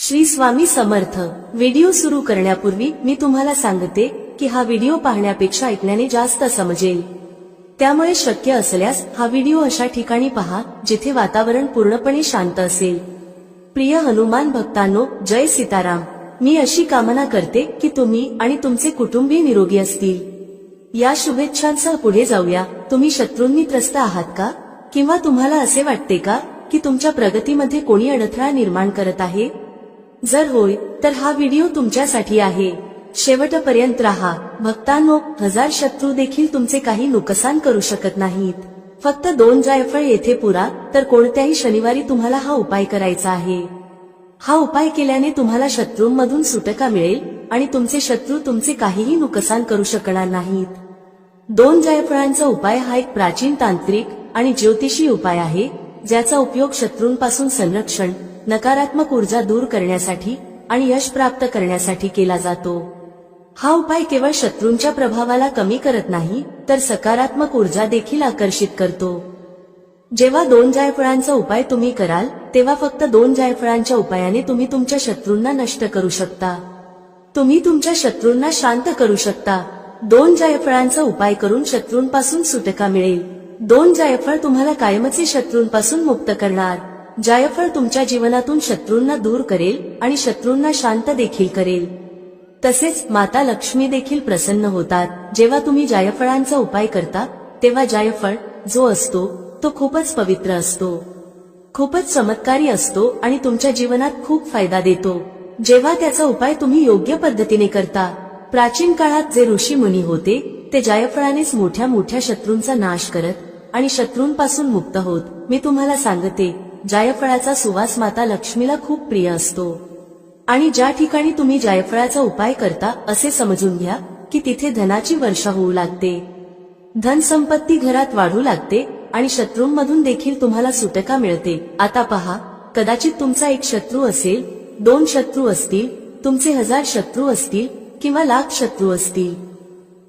Shri Swami Samarth. Video सुरू करण्यापूर्वी मी तुम्हाला सांगते की हा व्हिडिओ पाहण्यापेक्षा ऐकण्याने जास्त समजेल, त्यामुळे शक्य असल्यास हा व्हिडिओ अशा ठिकाणी पहा जिथे वातावरण पूर्णपणे शांत असेल। प्रिय हनुमान भक्तांनो, जय सीताराम। मी अशी कामना करते की तुम्ही आणि तुमचे कुटुंबीय निरोगी असतील। या शुभेच्छांसह पुढे जाऊया। तुम्ही शत्रूंनी त्रस्त आहात का? किंवा तुम्हाला असे वाटते का की तुमच्या प्रगतीमध्ये कोणी अडथळा निर्माण करत आहे? जर होय तर हा व्हिडिओ तुमच्यासाठी आहे। शेवटपर्यंत राहा। भक्तांनो, 1000 शत्रू देखील तुमचे काही नुकसान करू शकत नाहीत। फक्त 2 जायफळ येथे पुरा, तर कोणत्याही शनिवारी तुम्हाला हा उपाय करायचा आहे। हा उपाय केल्याने तुम्हाला शत्रूंमधून सुटका मिळेल आणि तुमचे शत्रू तुमचे काहीही नुकसान करू शकणार नाहीत। 2 जायफळांचा उपाय हा एक प्राचीन तांत्रिक आणि ज्योतिषी उपाय आहे, ज्याचा उपयोग शत्रूंपासून संरक्षण, नकारात्मक ऊर्जा दूर करण्यासाठी आणि यश प्राप्त करण्यासाठी केला जातो। हा उपाय केवळ शत्रूंच्या प्रभावाला कमी करत नाही, तर सकारात्मक ऊर्जा देखील आकर्षित करतो। जेव्हा 2 जायफळांचा उपाय तुम्ही कराल, तेव्हा फक्त 2 जायफळांच्या उपायाने तुम्ही तुमच्या शत्रूंना नष्ट करू शकता। तुम्ही तुमच्या शत्रूंना शांत करू शकता। 2 जायफळांचा उपाय करून शत्रूंपासून सुटका मिळेल। 2 जायफळ तुम्हाला कायमचे शत्रूंपासून मुक्त करणार। जायफळ तुमच्या जीवनातून शत्रूंना दूर करेल आणि शत्रूंना शांत देखील करेल। तसेच माता लक्ष्मी देखील प्रसन्न होतात। जेव्हा तुम्ही जायफळांचा उपाय करता, तेव्हा जायफळ जो असतो तो खूपच पवित्र असतो, खूपच चमत्कारी असतो आणि तुमच्या जीवनात खूप फायदा देतो, जेव्हा त्याचा उपाय तुम्ही योग्य पद्धतीने करता। प्राचीन काळात जे ऋषी मुनी होते, ते जायफळानेच मोठ्या मोठ्या शत्रूंचा नाश करत आणि शत्रूंपासून मुक्त होत। मी तुम्हाला सांगते, जायफळाचा सुवास माता लक्ष्मीला खूप प्रिय असतो आणि ज्या ठिकाणी तुम्ही जायफळाचा उपाय करता, असे समजून घ्या की तिथे धनाची वर्षा होऊ लागते, धन संपत्ती घरात वाढू लागते आणि शत्रूंमधून देखील तुम्हाला सुटका मिळते। आता पहा, कदाचित तुमचा एक शत्रू असेल, 2 शत्रू असतील, तुमचे 1000 शत्रू असतील किंवा लाख शत्रू असतील।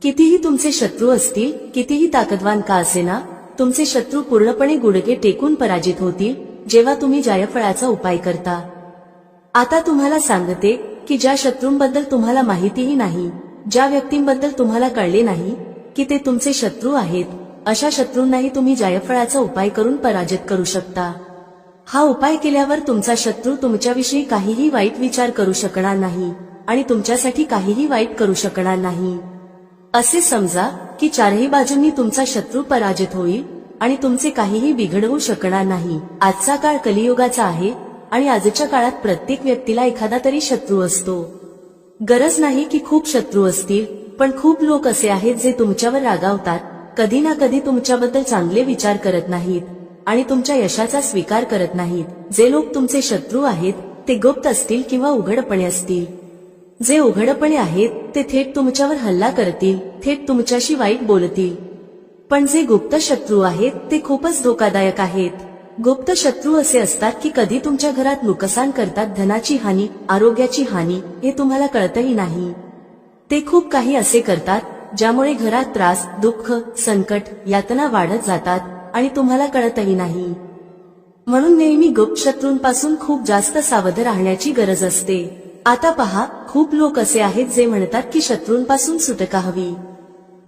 कितीही तुमचे शत्रू असतील, कितीही ताकदवान का असेना, तुमचे शत्रू पूर्णपणे गुडघे टेकून पराजित होतील जेव्हा तुम्ही जायफळाचा उपाय करता। आता तुम्हाला सांगते की ज्या शत्रूंबद्दल तुम्हाला माहितीही नाही, ज्या व्यक्तींबद्दल तुम्हाला कळले नाही की ते तुमचे शत्रू आहेत, अशा शत्रूंनाही तुम्ही जायफळाचा उपाय करून पराजित करू शकता। हा उपाय केल्यावर तुमचा शत्रू तुमच्याविषयी काहीही वाईट विचार करू शकणार नाही आणि तुमच्यासाठी काहीही वाईट करू शकणार नाही। असे समजा की चारही बाजूंनी तुमचा शत्रू पराजित होईल आणि तुमचे काहीही बिघडवू शकणार नाही। आजचा काळ कलियुगाचा आहे आणि आजच्या काळात प्रत्येक व्यक्तीला एखादा तरी शत्रू असतो। गरज नाही की खूप शत्रू असतील, पण खूप लोक असे आहेत जे तुमच्यावर रागावतात, कधी ना कधी तुमच्याबद्दल चांगले विचार करत नाहीत आणि तुमच्या यशाचा स्वीकार करत नाहीत। जे लोक तुमचे शत्रू आहेत, ते गुप्त असतील किंवा उघडपणे असतील। जे उघडपणे आहेत, ते थेट तुमच्यावर हल्ला करतील, थेट तुमच्याशी वाईट बोलतील। पण जे गुप्त शत्रू आहेत, ते खूपच धोकादायक आहेत। गुप्त शत्रू असे असतात की कधी तुमच्या घरात नुकसान करतात, धनाची हानी, आरोग्याची हानी, हे तुम्हाला कळतही नाही। ते खूप काही असे करतात ज्यामुळे घरात त्रास, दुःख, संकट, यातना वाढत जातात आणि तुम्हाला कळतही नाही। म्हणून नेहमी गुप्त शत्रूंपासून खूप जास्त सावध राहण्याची गरज असते। आता पहा, खूप लोक असे आहेत जे म्हणतात की शत्रूंपासून सुटका हवी,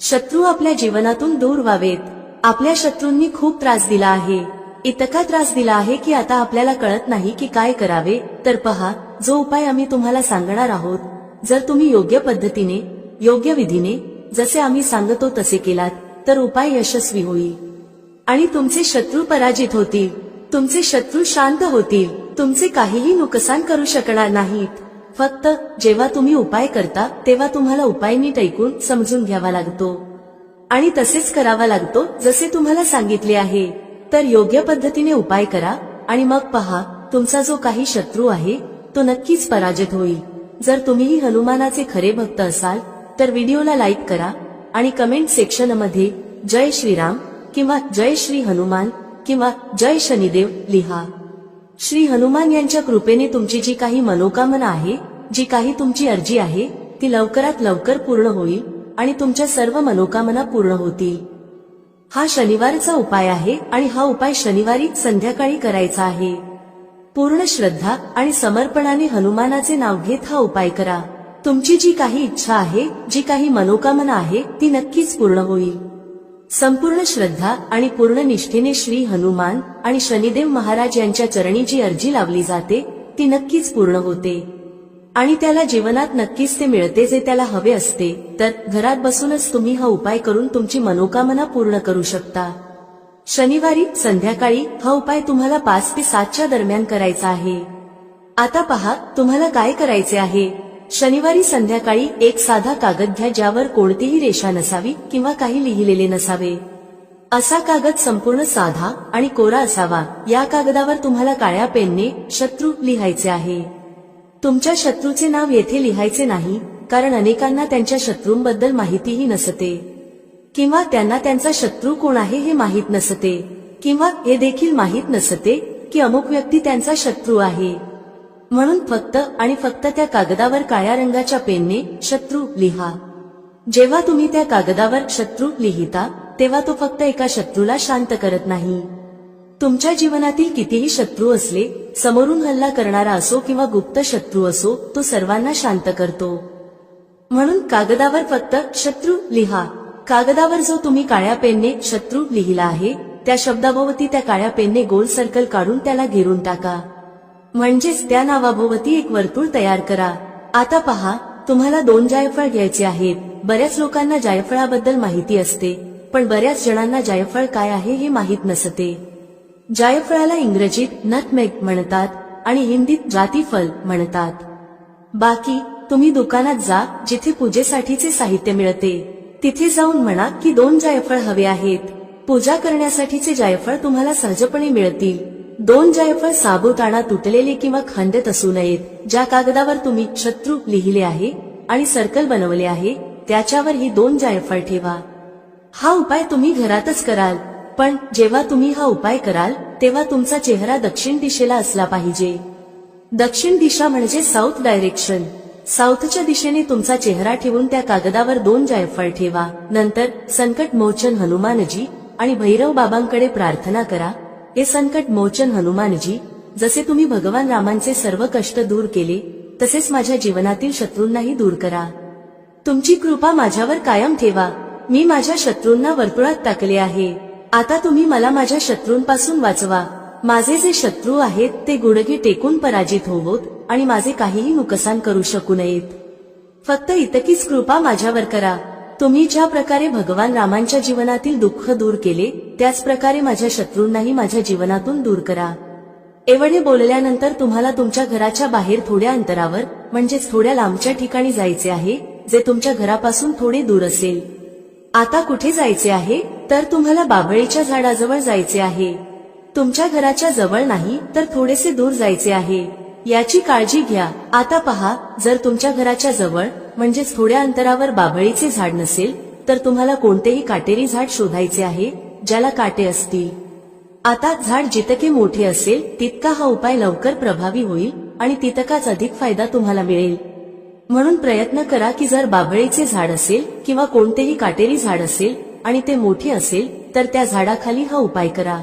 शत्रू आपल्या जीवनातून दूर व्हावेत। आपल्या शत्रूंनी खूप त्रास दिला आहे, इतका त्रास दिला आहे की आता आपल्याला कळत नाही की काय करावे। तर पहा, जो उपाय आम्ही तुम्हाला सांगणार आहोत, जर तुम्ही योग्य पद्धतीने, योग्य विधीने, जसे आम्ही सांगतो तसे केलात, तर उपाय यशस्वी होईल आणि तुमचे शत्रू पराजित होतील, तुमचे शत्रू शांत होतील, तुमचे काहीही नुकसान करू शकणार नाहीत। फक्त जेव्हा तुम्ही उपाय करता, तेव्हा तुम्हाला उपाय नीट ऐकून समजून घ्यावा लागतो आणि तसेच करावा लागतो जसे तुम्हाला सांगितले आहे। तर योग्य पद्धतीने उपाय करा आणि मग पहा, तुमचा जो काही शत्रू आहे तो नक्कीच पराजित होईल। जर तुम्हीही हनुमानाचे खरे भक्त असाल, तर व्हिडिओला लाईक करा आणि कमेंट सेक्शनमध्ये जय श्रीराम किंवा जय श्री हनुमान किंवा जय शनिदेव लिहा। श्री हनुमान यांच्या कृपेने तुमची जी काही मनोकामना आहे, जी काही तुमची अर्जी आहे, ती लवकरात लवकर पूर्ण होईल आणि तुमच्या सर्व मनोकामना पूर्ण होतील। हा शनिवारचा उपाय आहे आणि हा उपाय शनिवारी संध्याकाळी करायचा आहे। पूर्ण श्रद्धा आणि समर्पणाने हनुमानाचे नाव घेत हा उपाय करा. तुमची जी काही इच्छा आहे, जी काही मनोकामना आहे, ती नक्कीच पूर्ण होईल. संपूर्ण श्रद्धा आणि पूर्ण निष्ठेने श्री हनुमान आणि शनिदेव महाराज यांच्या चरणी जी अर्जी लावली जाते ती नक्कीच पूर्ण होते आणि त्याला जीवनात नक्कीच ते मिळते जे त्याला हवे असते. तर घरात बसूनच तुम्ही हा उपाय करून तुमची मनोकामना पूर्ण करू शकता. शनिवारी संध्याकाळी हा उपाय तुम्हाला 5 ते 7 दरम्यान करायचा आहे. आता पहा तुम्हाला काय करायचे आहे. शनिवारी संध्याकाळी एक साधा कागद घ्या ज्यावर कोणतीही रेषा नसावी किंवा काही लिहिलेले नसावे. असा कागद संपूर्ण साधा आणि कोरा असावा. या कागदावर तुम्हाला काळ्या पेनने शत्रू लिहायचे आहे. तुमच्या शत्रूचे नाव येथे लिहायचे नाही, कारण अनेकांना त्यांच्या शत्रूंबद्दल माहितीही नसते किंवा त्यांना त्यांचा शत्रू कोण आहे हे माहीत नसते किंवा हे देखील माहीत नसते की अमुक व्यक्ती त्यांचा शत्रू आहे. म्हणून फक्त आणि फक्त त्या कागदावर काळ्या रंगाच्या पेनने शत्रू लिहा. जेव्हा तुम्ही त्या कागदावर शत्रू लिहिता तेव्हा तो फक्त एका शत्रूला शांत करत नाही. तुमच्या जीवनातील कितीही शत्रू असले, समोरून हल्ला करणारा असो किंवा गुप्त शत्रू असो, तो सर्वांना शांत करतो. म्हणून कागदावर फक्त शत्रू लिहा. कागदावर जो तुम्ही काळ्या पेनने शत्रू लिहिला आहे त्या शब्दाभोवती त्या काळ्या पेनने गोल सर्कल काढून त्याला घेरून टाका. म्हणजेच त्या नावाभोवती एक वर्तुळ तयार करा. आता पहा तुम्हाला 2 जायफळ घ्यायचे आहेत. बऱ्याच लोकांना जायफळाबद्दल माहिती असते, पण बऱ्याच जणांना जायफळ काय आहे हे माहीत नसते. जायफळाला इंग्रजीत नटमेग म्हणतात आणि हिंदीत जातीफल म्हणतात. बाकी तुम्ही दुकानात जा जिथे पूजेसाठीचे साहित्य मिळते. तिथे जाऊन म्हणा की 2 जायफळ हवे आहेत. पूजा करण्यासाठीचे जायफळ तुम्हाला सहजपणे मिळतील. 2 जायफळ साबुदाणा तुटलेले किंवा खंडित असू नयेत. ज्या कागदावर तुम्ही शत्रू लिहिले आहे आणि सर्कल बनवले आहे त्याच्यावर ही 2 जायफळ ठेवा. हा उपाय तुम्ही घरातच कराल, पण जेव्हा तुम्ही हा उपाय कराल तेव्हा तुमचा चेहरा दक्षिण दिशेला असला पाहिजे. दक्षिण दिशा म्हणजे साऊथ डायरेक्शन. साऊथच्या दिशेने तुमचा चेहरा ठेवून त्या कागदावर 2 जायफळ ठेवा. नंतर संकट मोचन हनुमानजी आणि भैरव बाबांकडे प्रार्थना करा. हे संकट मोचन हनुमानजी, जसे तुम्ही भगवान रामांचे सर्व कष्ट दूर केले तसेच माझ्या जीवनातील शत्रूंनाही दूर करा. तुमची कृपा माझ्यावर कायम ठेवा. मी माझ्या शत्रूंना वर्तुळात टाकले आहे. आता तुम्ही मला माझ्या शत्रूंपासून वाचवा. माझे जे शत्रू आहेत ते गुडघे टेकून पराजित होवोत आणि माझे काहीही नुकसान करू शकू नयेत. फक्त इतकीच कृपा माझ्यावर करा. तुम्ही ज्या प्रकारे भगवान रामांच्या जीवनातील दुःख दूर केले त्याच प्रकारे माझ्या शत्रूंनाही माझ्या जीवनातून दूर करा. एवढे बोलल्यानंतर तुम्हाला तुमच्या घराच्या बाहेर थोड्या अंतरावर म्हणजेच थोड्या लांबच्या ठिकाणी जायचे आहे, जे तुमच्या घरापासून थोडे दूर असेल. आता कुठे जायचे आहे तर तुम्हाला बाभळीच्या झाडाजवळ जायचे आहे. तुमच्या घराच्या जवळ नाही तर थोडेसे दूर जायचे आहे. याची काळजी घ्या. आता पहा, जर तुमच्या घराच्या जवळ म्हणजेच थोड्या अंतरावर बाभळीचे झाड नसेल तर तुम्हाला कोणतेही काटेरी झाड शोधायचे आहे ज्याला काटे असतील. आता झाड जितके मोठे असेल तितका हा उपाय लवकर प्रभावी होईल आणि तितकाच अधिक फायदा तुम्हाला मिळेल. म्हणून प्रयत्न करा की जर बाभळीचे झाड असेल किंवा कोणतेही काटेरी झाड असेल आणि ते मोठे असेल तर त्या झाडाखाली हा उपाय करा.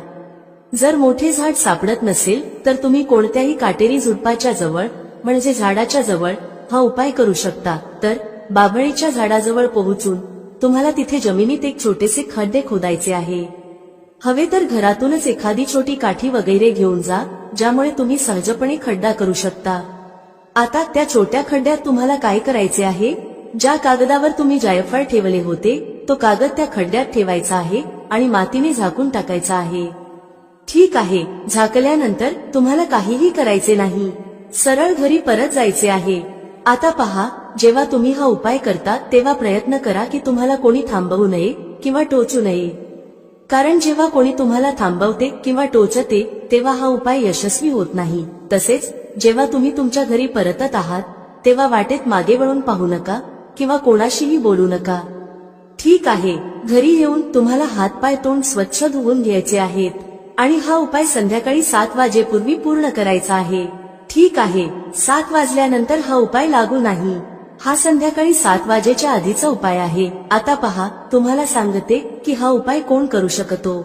जर मोठे झाड सापडत नसेल तर तुम्ही कोणत्याही काटेरी झुडपाच्या जवळ म्हणजे झाडाच्या जवळ हा उपाय करू शकता. तर बाभळीच्या झाडाजवळ पोहोचून तुम्हाला तिथे जमिनीत एक छोटेसे खड्डे खोदायचे आहे. हवे तर घरातूनच एखादी छोटी काठी वगैरे घेऊन जा, ज्यामुळे तुम्ही सहजपणे खड्डा करू शकता. आता त्या छोट्या खड्ड्यात तुम्हाला काय करायचे आहे, ज्या कागदावर तुम्ही जायफळ ठेवले होते तो कागद त्या खड्ड्यात ठेवायचा आहे आणि मातीने झाकून टाकायचा आहे. ठीक आहे. झाकल्यानंतर तुम्हाला काहीही करायचे नाही. सरळ घरी परत जायचे आहे. आता पहा, जेव्हा तुम्ही हा उपाय करता तेव्हा प्रयत्न करा की तुम्हाला कोणी थांबवू नये किंवा टोचू नये. कारण जेव्हा कोणी तुम्हाला थांबवते किंवा टोचते तेव्हा हा उपाय यशस्वी होत नाही. तसेच जेव्हा तुम्ही तुमच्या घरी परतत आहात तेव्हा वाटेत मागे वळून पाहू नका किंवा कोणाशीही बोलू नका. ठीक आहे. घरी येऊन तुम्हाला हातपाय तोंड स्वच्छ धुवून घ्यायचे आहेत आणि हा उपाय संध्याकाळी 7 वाजेपूर्वी पूर्ण करायचा आहे. ठीक आहे. 7 वाजल्यानंतर हा उपाय लागू नाही. हा संध्याकाळी 7 वाजेच्या आधीचा उपाय आहे. आता पहा, तुम्हाला सांगते की हा उपाय कोण करू शकतो.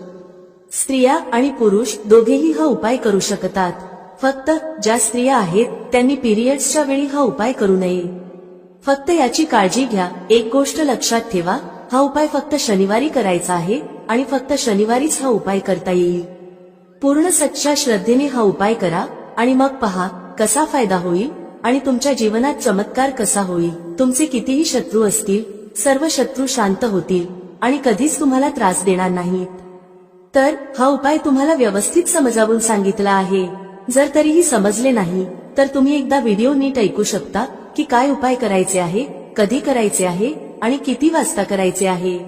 स्त्रिया आणि पुरुष दोघेही हा उपाय करू शकतात. फक्त ज्या स्त्रिया आहेत त्यांनी पिरियड्सच्या वेळी हा उपाय करू नये. फक्त याची काळजी घ्या. एक गोष्ट लक्षात ठेवा, हा उपाय फक्त शनिवारी करायचा आहे आणि फक्त शनिवारीच हा उपाय करता येईल. पूर्ण सच्च्या श्रद्धेने हा उपाय करा आणि मग पहा कसा फायदा होईल आणि तुमच्या जीवनात चमत्कार कसा होईल. तुमचे कितीही शत्रू असतील, सर्व शत्रू शांत होतील आणि कधीच तुम्हाला त्रास देणार नाहीत. तर हा उपाय तुम्हाला व्यवस्थित समजावून सांगितला आहे. जर तरीही समजले नाही तर तुम्ही एकदा व्हिडिओ नीट ऐकू शकता की काय उपाय करायचे आहे, कधी करायचे आहे आणि किती वाजता करायचे आहे.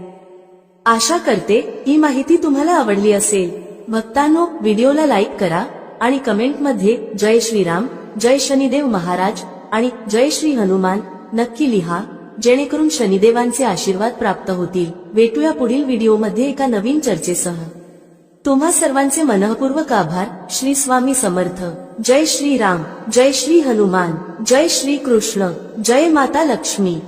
आशा करते ही माहिती तुम्हाला आवडली असेल. भक्तांनो, व्हिडिओला लाईक करा आणि कमेंटमध्ये जय श्रीराम, जय शनिदेव महाराज आणि जय श्री हनुमान नक्की लिहा, जेणेकरून शनिदेवांचे आशीर्वाद प्राप्त होतील. भेटूया पुढील व्हिडिओमध्ये एका नवीन चर्चेसह. तुम्हा सर्वांचे मनःपूर्वक आभार. श्री स्वामी समर्थ. जय श्री राम, जय श्री हनुमान, जय श्री कृष्ण, जय माता लक्ष्मी.